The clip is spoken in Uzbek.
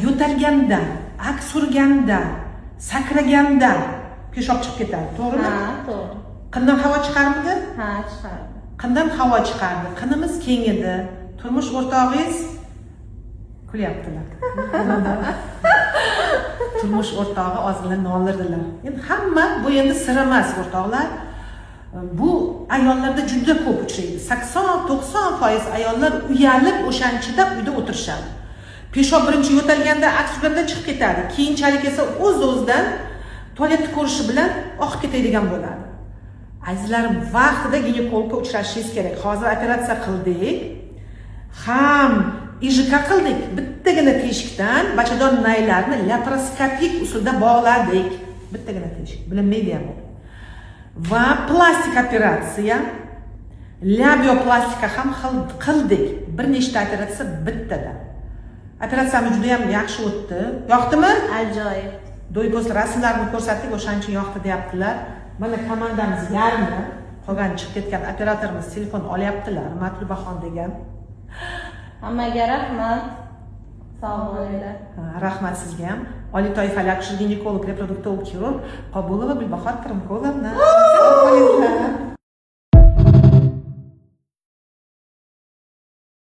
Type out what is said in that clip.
yo'talganda, aks urganda, sakraganda peshob chiqib ketadi, to'g'rimi? Ha, to'g'ri. Qindan havo chiqarmidi? Ha, chiqardi. Qindan havo chiqardi. Qinimiz keng edi. Turmush o'rtog'ingiz kulyaptilar. Turmush o'rtog'i ozgina nolirdilar. Endi hamma bu endi sir emas, o'rtoqlar. Bu ayollarda juda ko'p uchraydi. 80-90% ayollar uyalib o'shanchida uyda o'tirishadi. Peshob birinchi yo'talganda aks urganda chiqib ketadi. Keyinchalik esa o'z-o'zidan tualetni ko'rishi bilan oqib ketadigan bo'ladi. Azizlarim, vaqtida ginekologga uchrashingiz kerak. Hozir operatsiya qildik. Ham IJK qildik. Bittagina teshikdan bachadon naylarni laparoskopik usulda bog'ladik. Bittagina teshik. Bilinmaydi ham. Va plastik operatsiya, labioplastika ham qildik. Bir nechta operatsiya bittada. Operatsiyamiz juda ham yaxshi o'tdi. Yoqdimi? Ajoyib. Do'yboz rasmlarini ko'rsatdik, o'shancha yoqdi deyaptilar. Mana komandamiz yarmi, qolgan chiqib ketgan operatorimiz telefon olyaptilar, Matlubaxon degan. Hammaga rahmat. Sog' bo'linglar. Rahmat sizga ham. Oliy toifali akusher ginekolog, reproduktolog kirurg Qobulova Gulbahor Kirimkolovna. Sog' bo'linglar.